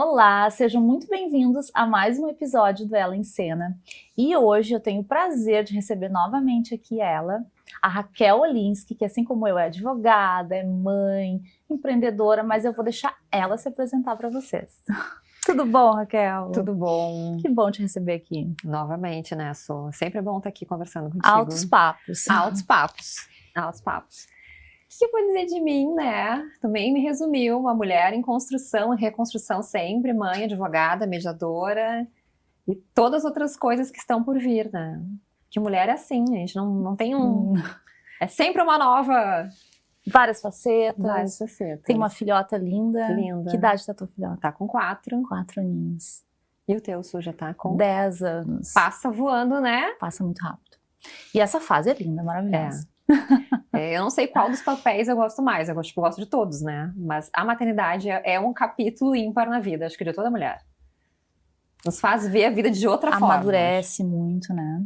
Olá, sejam muito bem-vindos a mais um episódio do Ela em Cena. E hoje eu tenho o prazer de receber novamente aqui ela, a Raquel Olinski, que assim como eu é advogada, é mãe, empreendedora, mas eu vou deixar ela se apresentar para vocês. Tudo bom, Raquel? Tudo bom. Que bom te receber aqui. Novamente, né, Su? Sempre é bom estar aqui conversando contigo. Altos papos. Altos papos. Altos papos. O que eu vou dizer de mim, né? Também me resumiu, uma mulher em construção e reconstrução sempre, mãe, advogada, mediadora e todas as outras coisas que estão por vir, né? Que mulher é assim, a gente não tem um... É sempre uma nova... Várias facetas. Várias facetas. Tem uma filhota linda. Linda. Que idade tá tua filhota? Tá com 4. 4 aninhos. E o teu, Su, já tá com... 10 anos. Passa voando, né? Passa muito rápido. E essa fase é linda, maravilhosa. Eu não sei qual dos papéis eu gosto mais, eu gosto de todos, né? Mas a maternidade é um capítulo ímpar na vida, acho que de toda mulher. Nos faz ver a vida de outra forma. Amadurece muito, né?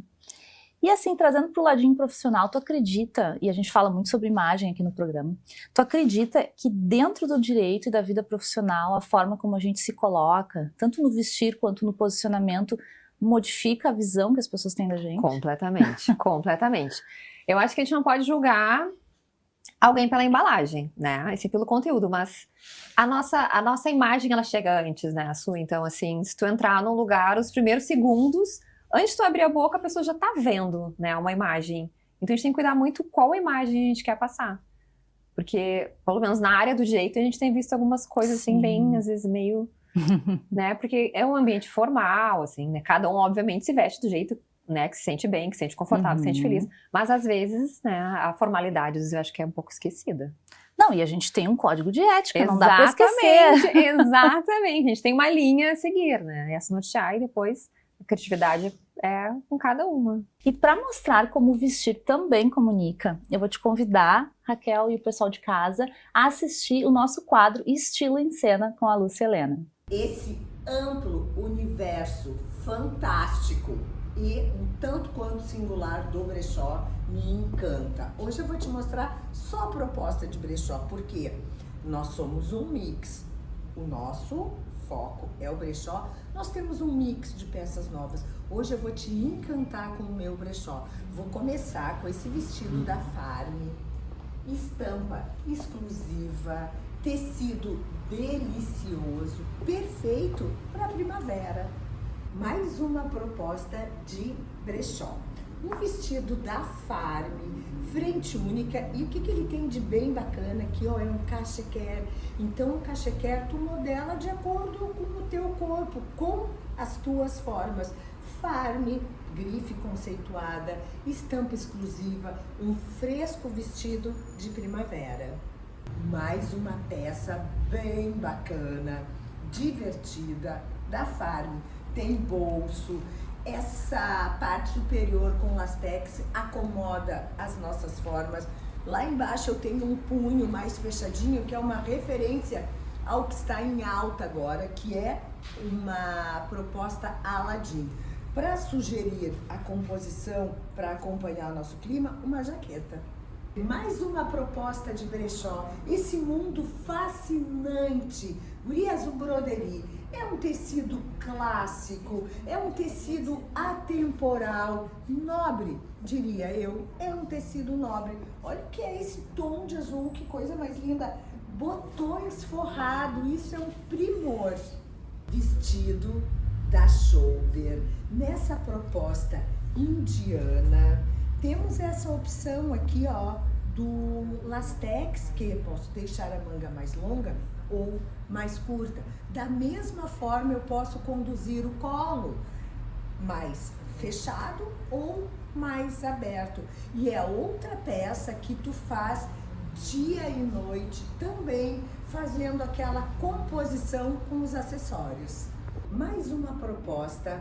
E assim, trazendo pro ladinho profissional, tu acredita, e a gente fala muito sobre imagem aqui no programa, tu acredita que dentro do direito e da vida profissional, a forma como a gente se coloca, tanto no vestir quanto no posicionamento, modifica a visão que as pessoas têm da gente? Completamente, completamente. Eu acho que a gente não pode julgar alguém pela embalagem, né? Assim, pelo conteúdo, mas a nossa imagem, ela chega antes, né, Su? Então, assim, se tu entrar num lugar, os primeiros segundos, antes de tu abrir a boca, a pessoa já tá vendo, né, uma imagem. Então, a gente tem que cuidar muito qual imagem a gente quer passar. Porque, pelo menos na área do direito, a gente tem visto algumas coisas, assim, bem, às vezes, meio... né? Porque é um ambiente formal, assim, né? Cada um, obviamente, se veste do jeito... né, que se sente bem, que se sente confortável, que se sente feliz. Mas, às vezes, né, a formalidade, eu acho que é um pouco esquecida. Não, e a gente tem um código de ética, não dá pra esquecer. Exatamente, a gente tem uma linha a seguir, né, essa nortear e depois a criatividade é com cada uma. E para mostrar como vestir também comunica, eu vou te convidar, Raquel e o pessoal de casa, a assistir o nosso quadro Estilo em Cena com a Lúcia Helena. Esse amplo universo fantástico e um tanto quanto singular do brechó me encanta. Hoje eu vou te mostrar só a proposta de brechó, porque nós somos um mix. O nosso foco é o brechó. Nós temos um mix de peças novas. Hoje eu vou te encantar com o meu brechó. Vou começar com esse vestido da Farm, estampa exclusiva, tecido delicioso, perfeito para primavera. Mais uma proposta de brechó. Um vestido da Farm, frente única, e o que ele tem de bem bacana aqui, ó, é um cachequer. Então o cachequer tu modela de acordo com o teu corpo, com as tuas formas. Farm, grife conceituada, estampa exclusiva, um fresco vestido de primavera. Mais uma peça bem bacana, divertida, da Farm. Tem bolso, essa parte superior com lastex acomoda as nossas formas. Lá embaixo eu tenho um punho mais fechadinho, que é uma referência ao que está em alta agora, que é uma proposta Aladdin. Para sugerir a composição, para acompanhar nosso clima, uma jaqueta. Mais uma proposta de brechó, esse mundo fascinante. Gurias, o broderie é um tecido clássico, é um tecido atemporal, nobre, diria eu, é um tecido nobre. Olha o que é esse tom de azul, que coisa mais linda. Botões forrado, isso é um primor. Vestido da Shoulder, nessa proposta indiana. Temos essa opção aqui, ó, do lastex, que posso deixar a manga mais longa ou mais curta. Da mesma forma eu posso conduzir o colo mais fechado ou mais aberto. E é outra peça que tu faz dia e noite, também fazendo aquela composição com os acessórios. Mais uma proposta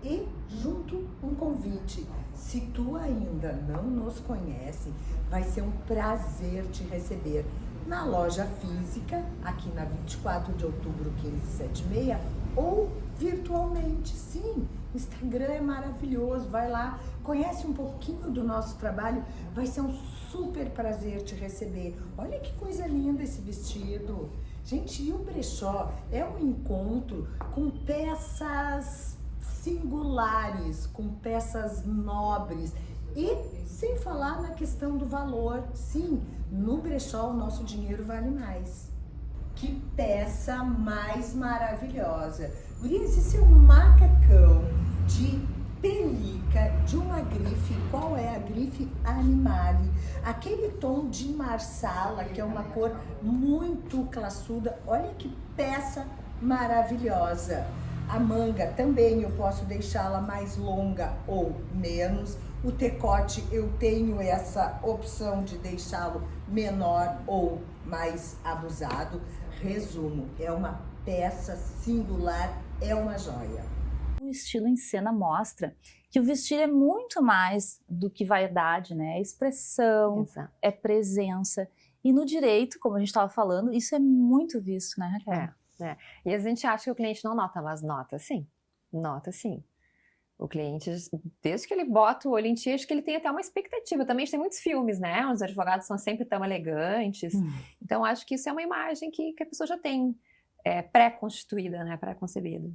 e junto um convite. Se tu ainda não nos conhece, vai ser um prazer te receber na loja física, aqui na 24 de outubro 1576, ou virtualmente, sim. O Instagram é maravilhoso, vai lá, conhece um pouquinho do nosso trabalho, vai ser um super prazer te receber. Olha que coisa linda esse vestido. Gente, e o brechó é um encontro com peças singulares, com peças nobres e sem falar na questão do valor. Sim, no brechó o nosso dinheiro vale mais. Que peça mais maravilhosa. Gurias, esse é um macacão de pelica, de uma grife. Qual é a grife? Animale. Aquele tom de marsala, que é uma cor muito classuda. Olha que peça maravilhosa. A manga também eu posso deixá-la mais longa ou menos. O decote eu tenho essa opção de deixá-lo menor ou mais abusado. Resumo, é uma peça singular, é uma joia. O estilo em cena mostra que o vestir é muito mais do que vaidade, né? É expressão, Exato. é presença. E no direito, como a gente estava falando, isso é muito visto, né, Raquel? E a gente acha que o cliente não nota, mas nota sim. Nota sim. O cliente, desde que ele bota o olho em ti, acho que ele tem até uma expectativa. Também tem muitos filmes, né? Onde os advogados são sempre tão elegantes. Então, acho que isso é uma imagem que a pessoa já tem pré-constituída, né? Pré-concebida.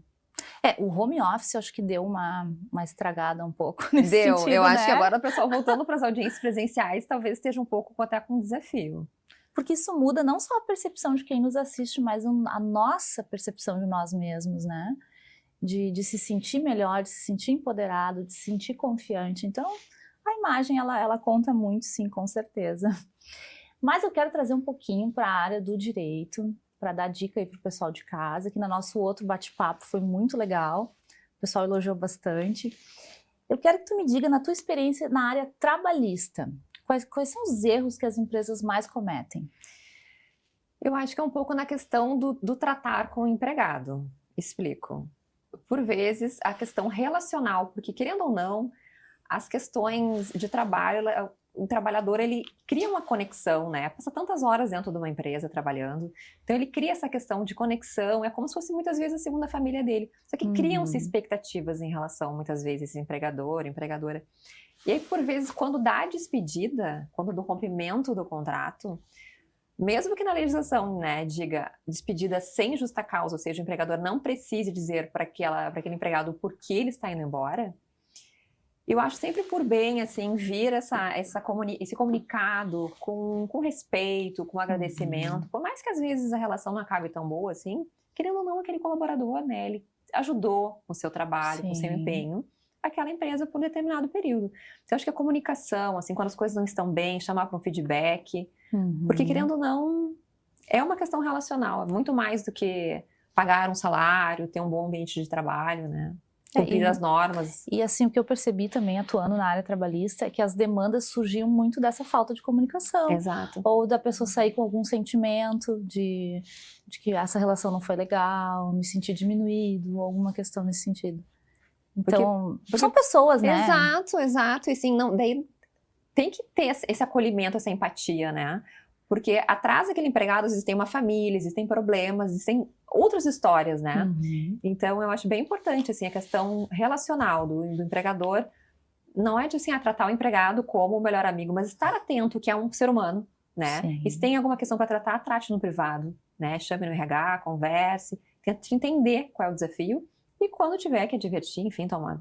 O home office acho que deu uma estragada um pouco nesse sentido, Eu acho né? que agora o pessoal voltando para as audiências presenciais talvez esteja um pouco até com desafio. Porque isso muda não só a percepção de quem nos assiste, mas a nossa percepção de nós mesmos, né? De se sentir melhor, de se sentir empoderado, de se sentir confiante. Então, a imagem, ela conta muito, sim, com certeza. Mas eu quero trazer um pouquinho para a área do direito, para dar dica aí para o pessoal de casa, que no nosso outro bate-papo foi muito legal, o pessoal elogiou bastante. Eu quero que tu me diga, na tua experiência na área trabalhista, quais são os erros que as empresas mais cometem? Eu acho que é um pouco na questão do tratar com o empregado. Explico. Por vezes, a questão relacional, porque querendo ou não, as questões de trabalho, o trabalhador, ele cria uma conexão, né? Passa tantas horas dentro de uma empresa trabalhando, então ele cria essa questão de conexão, é como se fosse muitas vezes a segunda família dele. Só que criam-se expectativas em relação, muitas vezes, empregador, empregadora. E aí, por vezes, quando dá a despedida, quando do rompimento do contrato, mesmo que na legislação, né, diga despedida sem justa causa, ou seja, o empregador não precise dizer para aquele empregado por que ele está indo embora, eu acho sempre por bem, assim, vir esse comunicado com respeito, com agradecimento, por mais que às vezes a relação não acabe tão boa assim, querendo ou não, aquele colaborador, né, ele ajudou com o seu trabalho, com o seu empenho, aquela empresa por um determinado período. Então, eu acho que a comunicação, assim, quando as coisas não estão bem, chamar para um feedback, porque querendo ou não, é uma questão relacional, é muito mais do que pagar um salário, ter um bom ambiente de trabalho, né? Cumprir as normas. E assim, o que eu percebi também atuando na área trabalhista é que as demandas surgiam muito dessa falta de comunicação. Exato. Ou da pessoa sair com algum sentimento de que essa relação não foi legal, me sentir diminuído, ou alguma questão nesse sentido. Então, porque são pessoas, né? Exato. E assim, daí tem que ter esse acolhimento, essa empatia, né? Porque atrás daquele empregado existem uma família, existem problemas, existem outras histórias, né? Então, eu acho bem importante, assim, a questão relacional do empregador. Não é de, assim, tratar o empregado como o melhor amigo, mas estar atento que é um ser humano, né? Sim. E se tem alguma questão para tratar, trate no privado, né? Chame no RH, converse, tente entender qual é o desafio. E quando tiver que advertir, enfim, tomar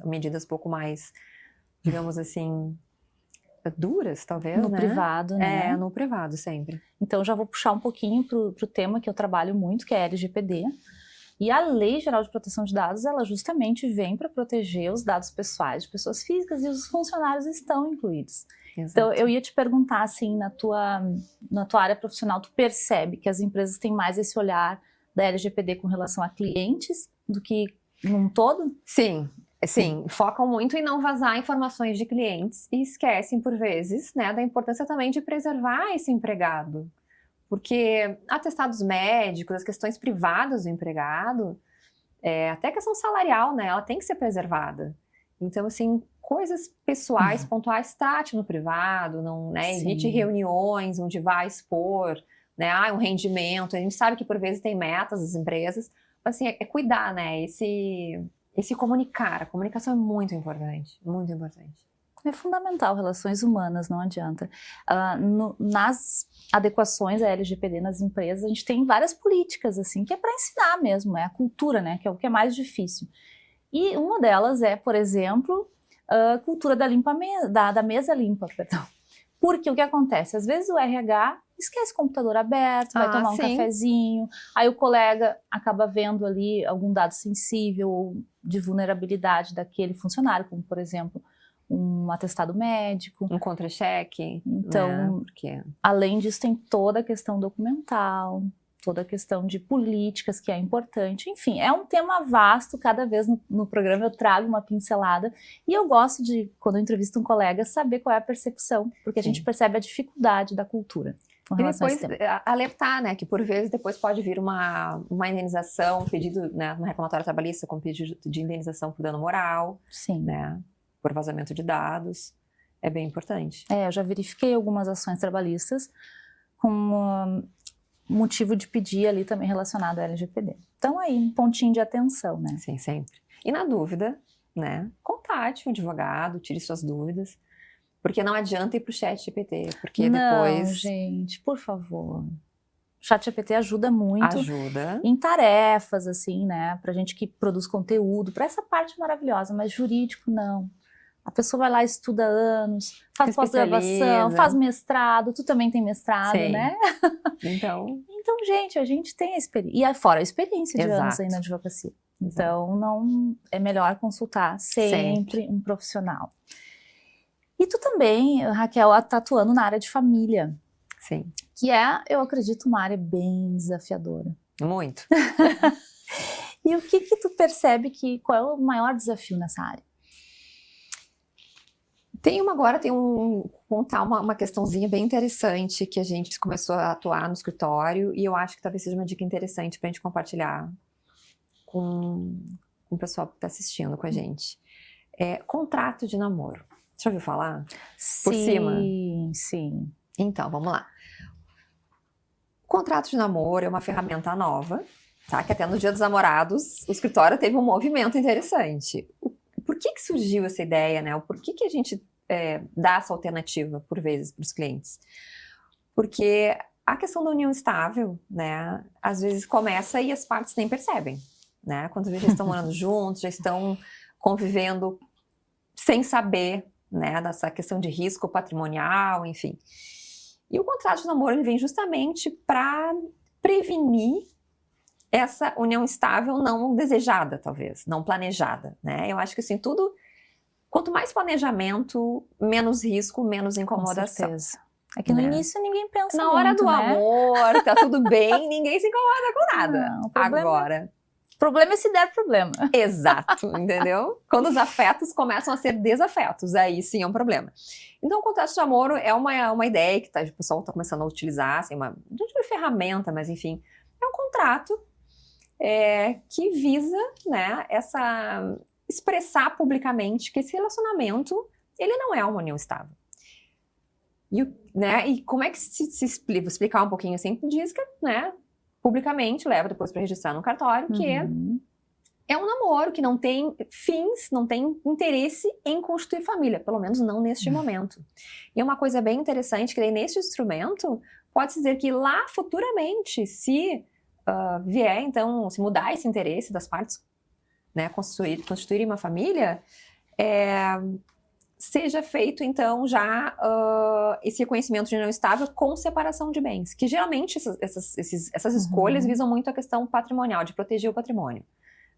medidas um pouco mais, digamos assim, duras, talvez, no né? privado, né? No privado, sempre. Então, já vou puxar um pouquinho pro tema que eu trabalho muito, que é a LGPD. E a Lei Geral de Proteção de Dados, ela justamente vem para proteger os dados pessoais de pessoas físicas e os funcionários estão incluídos. Exato. Então, eu ia te perguntar, assim, na tua área profissional, tu percebe que as empresas têm mais esse olhar da LGPD com relação a clientes do que num todo? Sim, focam muito em não vazar informações de clientes e esquecem, por vezes, né, da importância também de preservar esse empregado. Porque atestados médicos, as questões privadas do empregado, até a questão salarial, né, ela tem que ser preservada. Então, assim, coisas pessoais, pontuais, trate no privado, não, né, evite reuniões onde vai expor, né, um rendimento. A gente sabe que, por vezes, tem metas das empresas, assim, é cuidar, né? Esse comunicar. A comunicação é muito importante, muito importante. É fundamental, relações humanas, não adianta. Nas adequações à LGPD nas empresas, a gente tem várias políticas, assim, que é para ensinar mesmo, é a cultura, né, que é o que é mais difícil. E uma delas é, por exemplo, a cultura da mesa limpa, perdão. Porque o que acontece? Às vezes o RH esquece o computador aberto, vai tomar um cafezinho, aí o colega acaba vendo ali algum dado sensível ou de vulnerabilidade daquele funcionário, como, por exemplo, um atestado médico. Um contra-cheque. Então, né? Porque... além disso, tem toda a questão documental, toda a questão de políticas, que é importante. Enfim, é um tema vasto, cada vez no programa eu trago uma pincelada, e eu gosto de, quando eu entrevisto um colega, saber qual é a percepção, porque a gente percebe a dificuldade da cultura. E depois alertar, né, que por vezes depois pode vir uma indenização, um pedido, né, uma reclamatória trabalhista com pedido de indenização por dano moral. Sim. Né, por vazamento de dados, é bem importante. Eu já verifiquei algumas ações trabalhistas com motivo de pedir ali também relacionado à LGPD. Então aí, um pontinho de atenção, né? Sim, sempre. E na dúvida, né, contate um advogado, tire suas dúvidas, porque não adianta ir pro ChatGPT, porque depois... Não, gente, por favor. O ChatGPT ajuda muito. Ajuda. Em tarefas, assim, né, pra gente que produz conteúdo, pra essa parte maravilhosa, mas jurídico, não. A pessoa vai lá, estuda anos, faz pós-graduação, faz mestrado, tu também tem mestrado, Sim. né? Então, gente, a gente tem a experiência, e fora a experiência de anos Exato. aí na advocacia. Então, não é melhor consultar sempre um profissional. E tu também, Raquel, tá atuando na área de família. sim. Que é, eu acredito, uma área bem desafiadora. Muito. E o que tu percebe qual é o maior desafio nessa área? Contar uma questãozinha bem interessante que a gente começou a atuar no escritório e eu acho que talvez seja uma dica interessante pra gente compartilhar com o pessoal que está assistindo com a gente. Contrato de namoro. Já ouviu falar? Por cima? Sim. Então, vamos lá. O contrato de namoro é uma ferramenta nova, tá? Que até no Dia dos Namorados o escritório teve um movimento interessante. Por que surgiu essa ideia, né? Por que a gente dá essa alternativa, por vezes, para os clientes? Porque a questão da união estável, né? Às vezes começa e as partes nem percebem, né? Quando já estão morando juntos, já estão convivendo sem saber, né? Dessa questão de risco patrimonial, enfim. E o contrato de namoro ele vem justamente para prevenir essa união estável não desejada, talvez, não planejada, né? Eu acho que assim, quanto mais planejamento, menos risco, menos incomodação. Com certeza. É que no início ninguém pensa Na hora muito, do né? amor, tá tudo bem, ninguém se incomoda com nada. Não, Agora... O problema é se der problema. Exato, entendeu? Quando os afetos começam a ser desafetos, aí sim é um problema. Então, o contrato de namoro é uma ideia que o pessoal está começando a utilizar, assim, não de ferramenta, mas enfim, é um contrato que visa, né, expressar publicamente que esse relacionamento, ele não é uma união estável. E como é que se explica? Vou explicar um pouquinho assim, diz que, né, publicamente, leva depois para registrar no cartório, que é um namoro que não tem fins, não tem interesse em constituir família, pelo menos não neste momento. E é uma coisa bem interessante, que daí neste instrumento, pode-se dizer que lá futuramente, se vier, então, se mudar esse interesse das partes, né, constituírem uma família, seja feito, então, já esse reconhecimento de união estável com separação de bens, que geralmente essas escolhas visam muito a questão patrimonial, de proteger o patrimônio,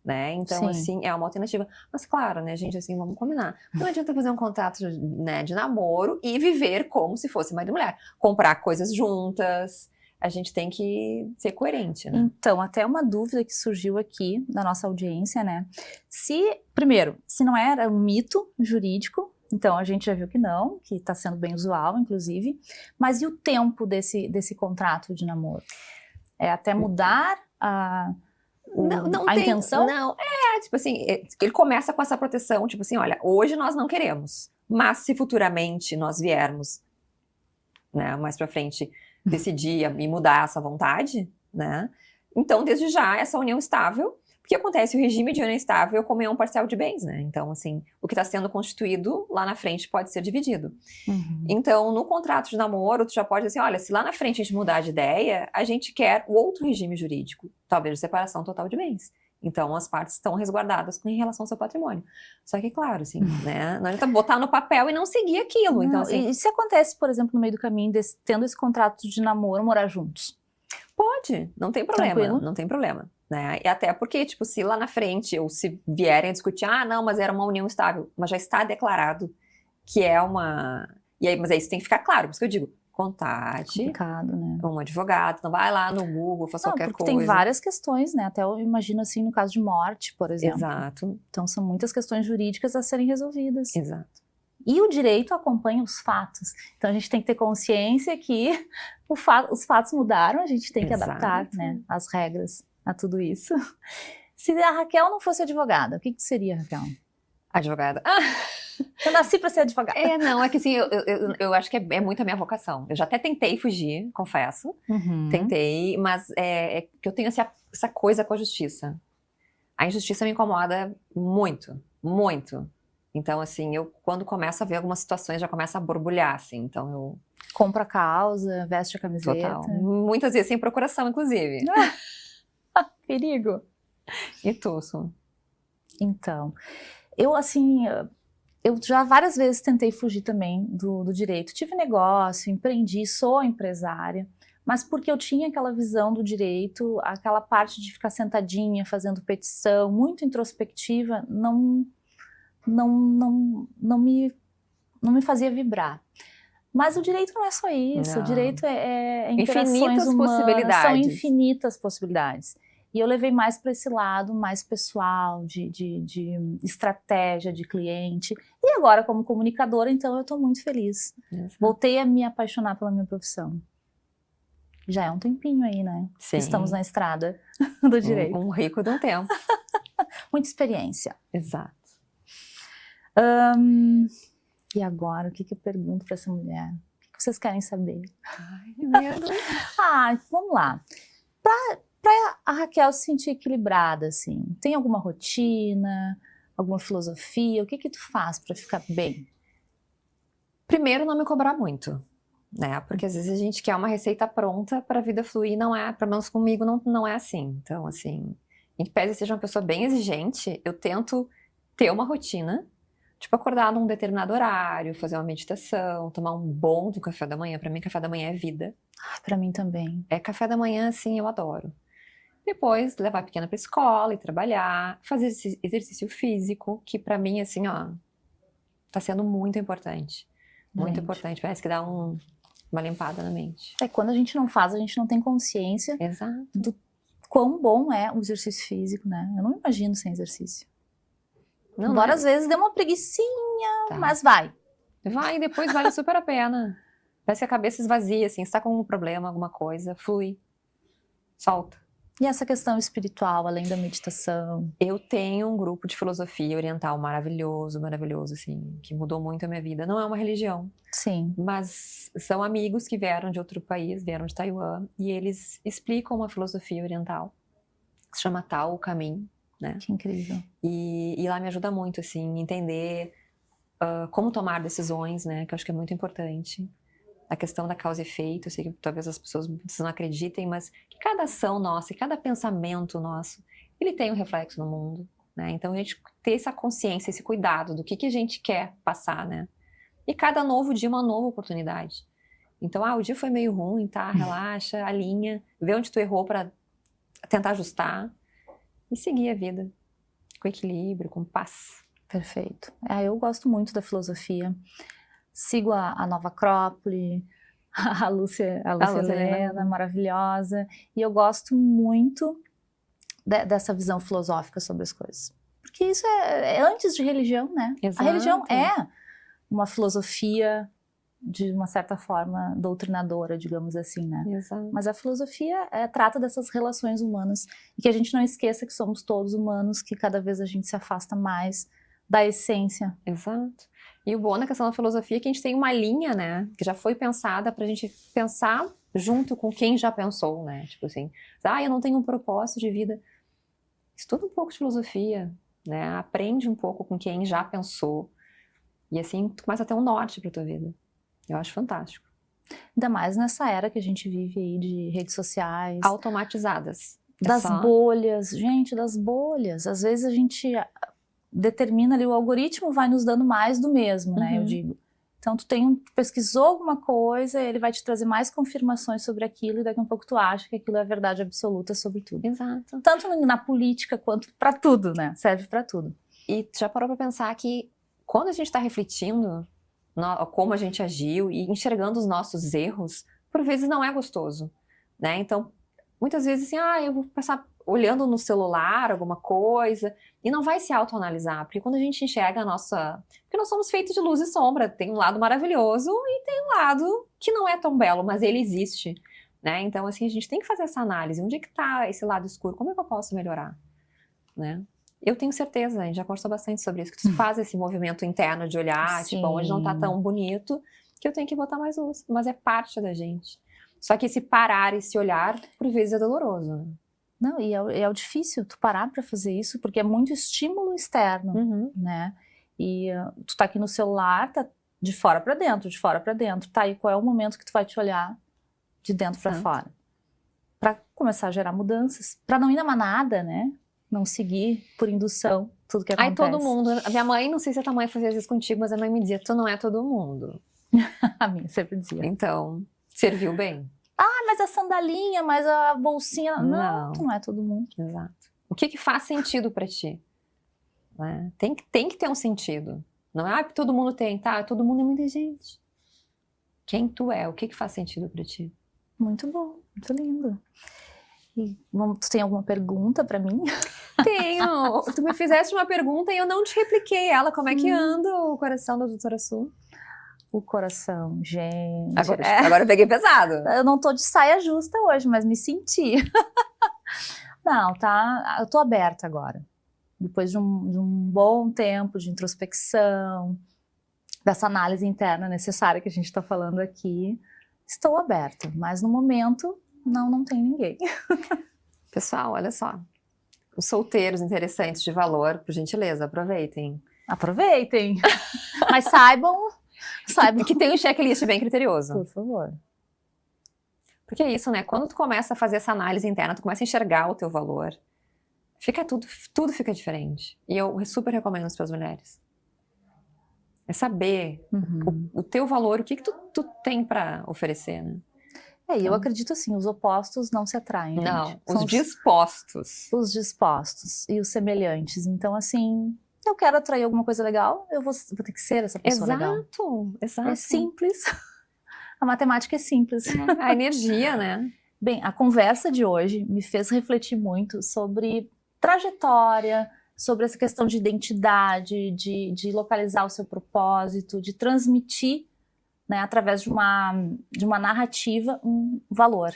né? Então, Sim. assim, é uma alternativa. Mas, claro, né, gente, assim, vamos combinar. Não adianta fazer um contrato, né, de namoro e viver como se fosse marido e mulher. Comprar coisas juntas, a gente tem que ser coerente, né? Então, até uma dúvida que surgiu aqui na nossa audiência, né? Primeiro, se não era um mito jurídico, então a gente já viu que não, que está sendo bem usual, inclusive, mas e o tempo desse contrato de namoro? É até mudar a intenção? Não, tipo assim, ele começa com essa proteção, tipo assim, olha, hoje nós não queremos, mas se futuramente nós viermos, né, mais pra frente, decidir e mudar essa vontade, né, Então, desde já, essa união estável, porque acontece o regime de união estável com comunhão parcial de bens, né? Então, assim, o que está sendo constituído lá na frente pode ser dividido. Então, no contrato de namoro, tu já pode dizer, olha, se lá na frente a gente mudar de ideia, a gente quer o outro regime jurídico, talvez de separação total de bens. Então, as partes estão resguardadas em relação ao seu patrimônio. Só que, claro, assim, né? Não adianta botar no papel e não seguir aquilo. Então, assim, e se acontece, por exemplo, no meio do caminho, tendo esse contrato de namoro, morar juntos? pode, não tem problema, Tranquilo. não tem problema. Né? E até porque, tipo, se lá na frente, ou se vierem a discutir, não, mas era uma união estável, mas já está declarado que é uma... E aí, mas aí isso tem que ficar claro, por isso que eu digo, contate Complicado, né? um advogado, não vai lá no Google, faça qualquer porque coisa. tem várias questões, né? Até eu imagino assim no caso de morte, por exemplo. Exato. Então são muitas questões jurídicas a serem resolvidas. Exato. E o direito acompanha os fatos. Então a gente tem que ter consciência que os fatos mudaram, a gente tem que adaptar, né, as regras a tudo isso. Se a Raquel não fosse advogada, o que seria, Raquel? Advogada. Eu nasci para ser advogada. Não, é que assim, eu acho que é muito a minha vocação. Eu já até tentei fugir, confesso. Tentei, mas é que eu tenho essa coisa com a justiça. A injustiça me incomoda muito, muito. Então, assim, eu quando começo a ver algumas situações, já começa a borbulhar, assim. Então, eu... Compra a causa, veste a camiseta. Total. Muitas vezes sem procuração, inclusive. Perigo. E tu, Su? Então, eu assim... Eu já várias vezes tentei fugir também do direito. Tive negócio, empreendi, sou empresária, mas porque eu tinha aquela visão do direito, aquela parte de ficar sentadinha, fazendo petição, muito introspectiva, não me fazia vibrar. Mas o direito não é só isso, Não. O direito é interações infinitas humanas, possibilidades. São infinitas possibilidades. E eu levei mais para esse lado mais pessoal, de estratégia de cliente. E agora, como comunicadora, então eu estou muito feliz. Exato. Voltei a me apaixonar pela minha profissão. Já é um tempinho aí, né? Sim. Estamos na estrada do direito. Um rico de um tempo. Muita experiência. Exato. E agora, o que eu pergunto para essa mulher? O que vocês querem saber? Ai, medo. Vamos lá. Para a Raquel se sentir equilibrada, assim, tem alguma rotina, alguma filosofia? O que tu faz para ficar bem? Primeiro, não me cobrar muito, né? Porque às vezes a gente quer uma receita pronta para a vida fluir, não é, pelo menos comigo não é assim. Então, assim, em que pese eu seja uma pessoa bem exigente, eu tento ter uma rotina, tipo acordar num determinado horário, fazer uma meditação, tomar um bom do café da manhã. Para mim, café da manhã é vida. Para mim também. Café da manhã, assim, eu adoro. Depois, levar a pequena para escola e trabalhar, fazer exercício físico, que para mim, assim, tá sendo muito importante. Muito importante, parece que dá uma limpada na mente. Quando a gente não faz, a gente não tem consciência Exato. do quão bom é o exercício físico, né? Eu não me imagino sem exercício. Embora às vezes dê uma preguicinha, mas vai. Vai, depois vale super a pena. Parece que a cabeça esvazia, assim, se tá com um problema, alguma coisa, flui, solta. E essa questão espiritual, além da meditação? Eu tenho um grupo de filosofia oriental maravilhoso, assim, que mudou muito a minha vida. Não é uma religião. Sim. Mas são amigos que vieram de outro país, vieram de Taiwan, e eles explicam uma filosofia oriental, que se chama Tao Caminho, né? Que incrível. E lá me ajuda muito, assim, entender como tomar decisões, né? Que eu acho que é muito importante. A questão da causa e efeito, eu sei que talvez as pessoas não acreditem, mas que cada ação nossa e cada pensamento nosso, ele tem um reflexo no mundo, né? Então a gente ter essa consciência, esse cuidado do que a gente quer passar, né? E cada novo dia uma nova oportunidade. Então, o dia foi meio ruim, tá? Relaxa, alinha, vê onde tu errou para tentar ajustar e seguir a vida com equilíbrio, com paz. Perfeito. Eu gosto muito da filosofia. Sigo a Nova Acrópole, a Lúcia Helena, maravilhosa. E eu gosto muito dessa visão filosófica sobre as coisas. Porque isso é antes de religião, né? Exato. A religião é uma filosofia, de uma certa forma, doutrinadora, digamos assim, né? Exato. Mas a filosofia trata dessas relações humanas. E que a gente não esqueça que somos todos humanos, que cada vez a gente se afasta mais da essência. Exato. E o bom na questão da filosofia é que a gente tem uma linha, né, que já foi pensada pra gente pensar junto com quem já pensou, né? Tipo assim, eu não tenho um propósito de vida. Estuda um pouco de filosofia, né? Aprende um pouco com quem já pensou. E assim, tu começa a ter um norte pra tua vida. Eu acho fantástico. Ainda mais nessa era que a gente vive aí de redes sociais. Automatizadas. Das bolhas. Gente, das bolhas. Às vezes a gente determina ali, o algoritmo vai nos dando mais do mesmo, né? Eu digo. Então, tu pesquisou alguma coisa, ele vai te trazer mais confirmações sobre aquilo e daqui a um pouco tu acha que aquilo é verdade absoluta sobre tudo. Exato. Tanto na política quanto pra tudo, né? Serve pra tudo. E tu já parou pra pensar que quando a gente tá refletindo como a gente agiu e enxergando os nossos erros, por vezes não é gostoso, né? Então, muitas vezes assim, eu vou passar olhando no celular alguma coisa e não vai se autoanalisar, porque quando a gente enxerga porque nós somos feitos de luz e sombra, tem um lado maravilhoso e tem um lado que não é tão belo, mas ele existe, né? Então, assim, a gente tem que fazer essa análise, onde é que tá esse lado escuro, como é que eu posso melhorar, né? Eu tenho certeza, a gente já conversou bastante sobre isso, que tu faz esse movimento interno de olhar, tipo, hoje não tá tão bonito, que eu tenho que botar mais luz, mas é parte da gente. Só que esse parar e se olhar, por vezes é doloroso, né? Não, e é difícil tu parar pra fazer isso, porque é muito estímulo externo, né? E tu tá aqui no celular, tá de fora pra dentro, de fora pra dentro. Tá, e qual é o momento que tu vai te olhar de dentro pra fora? Pra começar a gerar mudanças, pra não ir na manada, né? Não seguir por indução tudo que acontece. Todo mundo. A minha mãe, não sei se a tua mãe fazia isso contigo, mas a mãe me dizia, tu não é todo mundo. A minha sempre dizia. Então, serviu bem. Mas a sandalinha, mas a bolsinha... Não, tu não é todo mundo. Exato. O que faz sentido pra ti? Né? Tem que ter um sentido. Não é que todo mundo tem, tá? Todo mundo é muita gente. Quem tu é? O que faz sentido pra ti? Muito bom, muito lindo. E tu tem alguma pergunta pra mim? Tenho. Tu me fizeste uma pergunta e eu não te repliquei ela. Como é que anda o coração da Doutora Su? O coração, gente. Agora eu peguei pesado. Eu não tô de saia justa hoje, mas me senti. Não, tá. Eu tô aberta agora. Depois de um bom tempo de introspecção, dessa análise interna necessária que a gente tá falando aqui, estou aberta. Mas no momento, não tem ninguém. Pessoal, olha só. Os solteiros interessantes de valor, por gentileza, aproveitem. Aproveitem. Mas saibam que tem um checklist bem criterioso. Por favor. Porque é isso, né? Quando tu começa a fazer essa análise interna, tu começa a enxergar o teu valor, tudo fica diferente. E eu super recomendo isso para as mulheres. É saber o teu valor, o que tu tem para oferecer, né? E eu acredito assim, os opostos não se atraem, gente. Não, os dispostos. Os dispostos e os semelhantes. Então, assim... Eu quero atrair alguma coisa legal, eu vou ter que ser essa pessoa legal. Exato. É simples. A matemática é simples. A energia, né? Bem, a conversa de hoje me fez refletir muito sobre trajetória, sobre essa questão de identidade, de localizar o seu propósito, de transmitir, né, através de uma narrativa, um valor.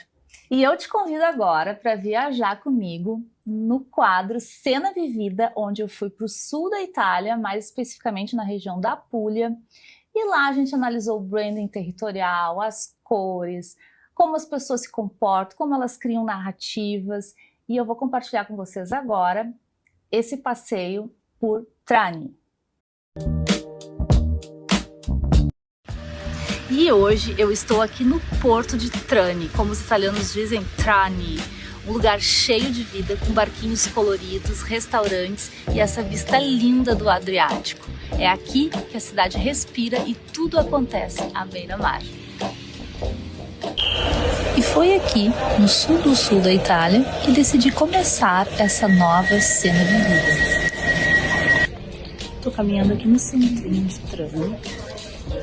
E eu te convido agora para viajar comigo no quadro Cena Vivida, onde eu fui para o sul da Itália, mais especificamente na região da Puglia. E lá a gente analisou o branding territorial, as cores, como as pessoas se comportam, como elas criam narrativas. E eu vou compartilhar com vocês agora esse passeio por Trani. E hoje eu estou aqui no porto de Trani, como os italianos dizem, Trani. Um lugar cheio de vida, com barquinhos coloridos, restaurantes e essa vista linda do Adriático. É aqui que a cidade respira e tudo acontece à beira-mar. E foi aqui, no sul do sul da Itália, que decidi começar essa nova cena vivida. Estou caminhando aqui no centrinho de Trani.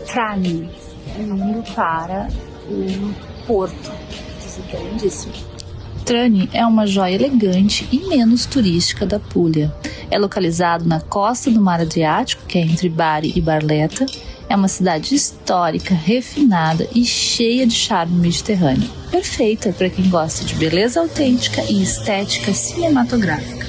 Trani, indo para o porto. Dizem que é lindíssimo. Trani é uma joia elegante e menos turística da Puglia. É localizado na costa do Mar Adriático, que é entre Bari e Barletta. É uma cidade histórica, refinada e cheia de charme mediterrâneo. Perfeita para quem gosta de beleza autêntica e estética cinematográfica.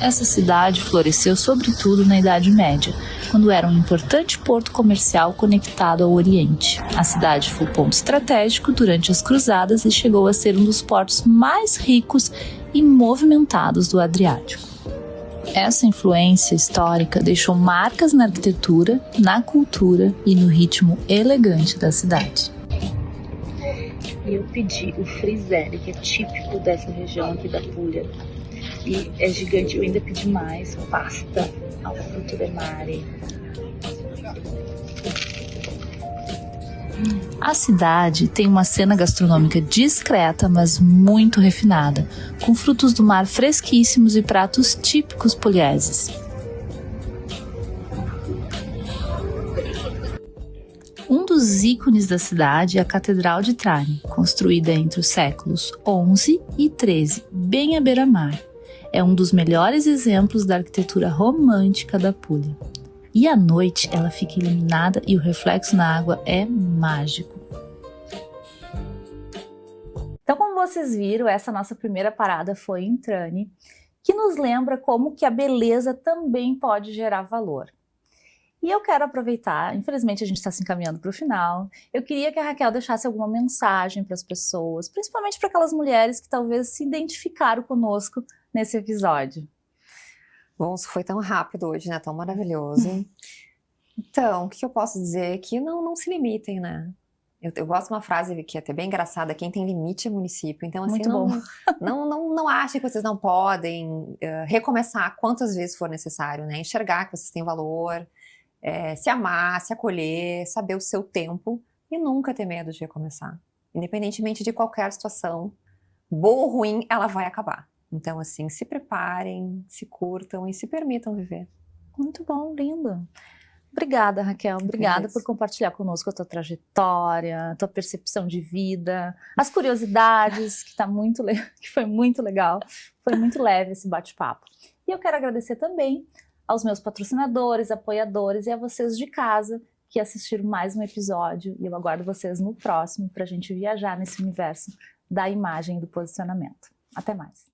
Essa cidade floresceu sobretudo na Idade Média, quando era um importante porto comercial conectado ao Oriente. A cidade foi ponto estratégico durante as cruzadas e chegou a ser um dos portos mais ricos e movimentados do Adriático. Essa influência histórica deixou marcas na arquitetura, na cultura e no ritmo elegante da cidade. Eu pedi o friselle, que é típico dessa região aqui da Puglia. E é gigante, eu ainda pedi mais, pasta ao fruto del mare. A cidade tem uma cena gastronômica discreta, mas muito refinada, com frutos do mar fresquíssimos e pratos típicos puglieses. Um dos ícones da cidade é a Catedral de Trani, construída entre os séculos XI e XIII, bem à beira-mar. É um dos melhores exemplos da arquitetura romântica da Puglia. E à noite ela fica iluminada e o reflexo na água é mágico. Então, como vocês viram, essa nossa primeira parada foi em Trani, que nos lembra como que a beleza também pode gerar valor. E eu quero aproveitar, infelizmente a gente está se encaminhando para o final, eu queria que a Raquel deixasse alguma mensagem para as pessoas, principalmente para aquelas mulheres que talvez se identificaram conosco nesse episódio. Bom, isso foi tão rápido hoje, né? Tão maravilhoso. Então, o que eu posso dizer é que não se limitem, né? Eu gosto de uma frase que é até bem engraçada: quem tem limite é município. Então, assim, Muito bom. não achem que vocês não podem recomeçar quantas vezes for necessário, né? Enxergar que vocês têm valor, se amar, se acolher, saber o seu tempo e nunca ter medo de recomeçar. Independentemente de qualquer situação, boa ou ruim, ela vai acabar. Então, assim, se preparem, se curtam e se permitam viver. Muito bom, lindo. Obrigada, Raquel. Obrigada por compartilhar conosco a tua trajetória, a tua percepção de vida, as curiosidades, que foi muito legal. Foi muito leve esse bate-papo. E eu quero agradecer também aos meus patrocinadores, apoiadores e a vocês de casa que assistiram mais um episódio. E eu aguardo vocês no próximo para a gente viajar nesse universo da imagem e do posicionamento. Até mais.